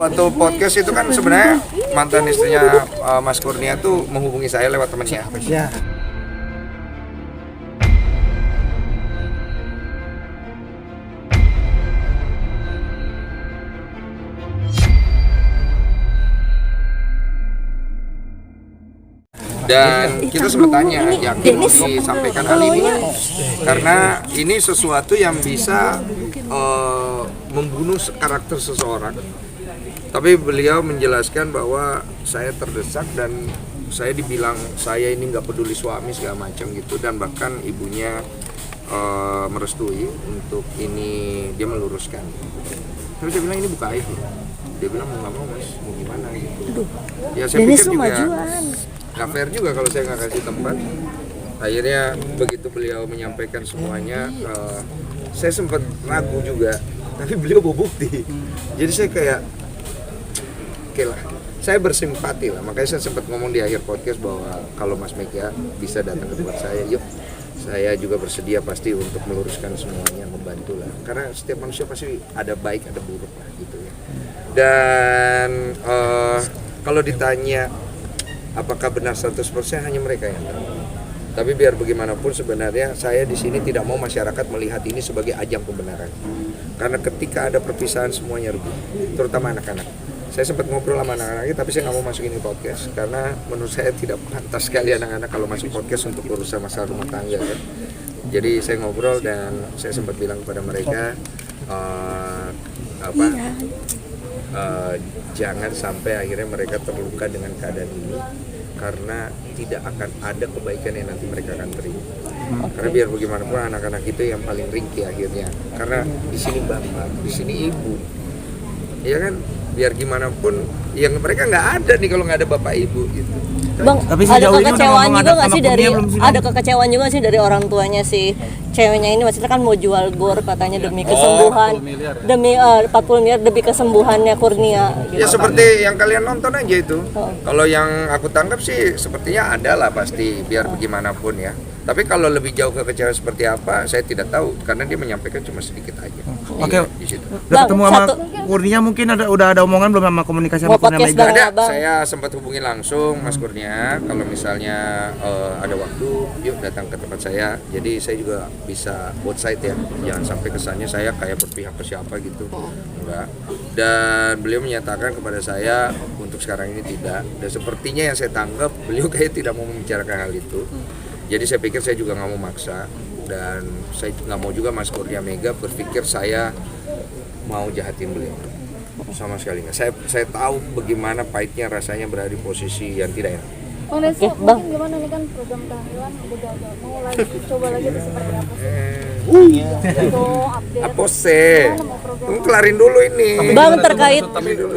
Waktu podcast itu kan sebenarnya mantan istrinya Mas Kurnia tuh menghubungi saya lewat temannya. Ya. Dan kita sempat tanya, yakin mau disampaikan hal ini karena ini sesuatu yang bisa membunuh karakter seseorang. Tapi beliau menjelaskan bahwa saya terdesak dan saya dibilang saya ini nggak peduli suami segala macam gitu, dan bahkan ibunya merestui untuk ini, dia meluruskan. Tapi saya bilang ini bukan aib. Dia bilang mau nggak mau mas, mau gimana gitu. Ya saya pikir juga nggak fair juga kalau saya nggak kasih tempat. Akhirnya begitu beliau menyampaikan semuanya, saya sempat ragu juga, tapi beliau bawa bukti. Jadi saya kayak oke lah, saya bersimpati lah. Makanya saya sempat ngomong di akhir podcast bahwa kalau Mas Mega bisa datang ke tempat saya, yuk, saya juga bersedia pasti untuk meluruskan semuanya, membantu lah. Karena setiap manusia pasti ada baik ada buruk lah gitu ya. Dan kalau ditanya apakah benar 100%, hanya mereka yang tahu. Tapi biar bagaimanapun sebenarnya saya di sini tidak mau masyarakat melihat ini sebagai ajang pembenaran. Karena ketika ada perpisahan semuanya rugi, terutama anak-anak. Saya sempat ngobrol sama anak-anaknya, tapi saya nggak mau masukin di podcast karena menurut saya tidak pantas sekali anak-anak kalau masuk podcast untuk urusan masalah rumah tangga kan. Jadi saya ngobrol dan saya sempat bilang kepada mereka jangan sampai akhirnya mereka terluka dengan keadaan ini, karena tidak akan ada kebaikan yang nanti mereka akan terima. Karena biar bagaimanapun anak-anak itu yang paling ringkih akhirnya, karena di sini bapak, di sini ibu, ya kan, biar gimana pun yang mereka nggak ada nih kalau nggak ada bapak ibu gitu. Bang, tapi ada kekecewaan juga nggak sih dari kekecewaan juga sih dari orang tuanya si ceweknya ini, maksudnya kan mau jual gor katanya demi kesembuhan, demi 40 miliar demi kesembuhannya Kurnia gitu. Ya seperti yang kalian nonton aja itu. Kalau yang aku tangkap sih sepertinya ada lah pasti, biar bagaimanapun ya. Tapi kalau lebih jauh ke kecewa seperti apa, saya tidak tahu karena dia menyampaikan cuma sedikit aja. Oke. Di situ. Udah ketemu sama Kurnia, mungkin udah ada omongan belum sama komunikasi sama Kurnia Mega? Ada, saya sempat hubungi langsung Mas Kurnia, kalau misalnya ada waktu, yuk datang ke tempat saya. Jadi saya juga bisa both side ya, jangan sampai kesannya saya kayak berpihak ke siapa gitu, enggak. Dan beliau menyatakan kepada saya untuk sekarang ini tidak. Dan sepertinya yang saya tangkap, beliau kayak tidak mau membicarakan hal itu. Jadi saya pikir saya juga nggak mau maksa, dan saya nggak mau juga Mas Kurnia Mega berpikir saya mau jahatin beliau, sama sekali nggak. Saya tahu bagaimana pahitnya rasanya berada di posisi yang tidak enak. Bang Desu, mungkin gimana nih kan program kehamilan udah gagal, mau lagi coba lagi itu seperti apa sih? Untuk update. Apa sih? Tunggu kelarin dulu ini. Bang, terkait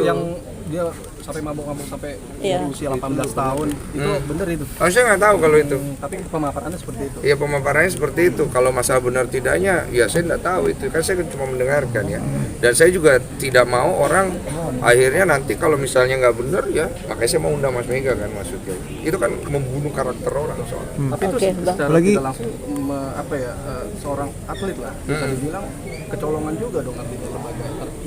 yang dia sampai mabuk-mabuk sampai usia 18 tahun itu benar itu. Oh, saya nggak tahu kalau itu. Tapi pemaparannya seperti itu. Iya, pemaparannya seperti itu. Kalau masalah benar tidaknya, ya saya nggak tahu itu. Kan saya cuma mendengarkan ya. Dan saya juga tidak mau orang akhirnya nanti kalau misalnya nggak benar ya, makanya saya mau undang Mas Mega kan maksudnya. Itu kan membunuh karakter orang soalnya. Tapi itu secara tidak langsung seorang atlet lah bisa dibilang kecolongan juga dong artinya lembaga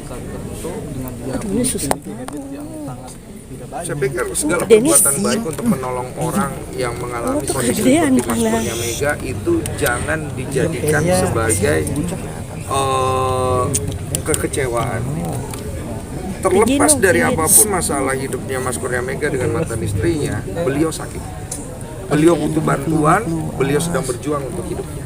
tertutup dengan dia memiliki habit yang sangat tidak baik. Saya pikir segala perbuatan baik untuk menolong orang yang mengalami kondisi seperti Mas Kurnia Mega itu jangan dijadikan sebagai kekecewaan. Terlepas dari apapun masalah hidupnya Mas Kurnia Mega dengan mantan istrinya, beliau sakit. Beliau butuh bantuan, beliau sedang berjuang untuk hidupnya.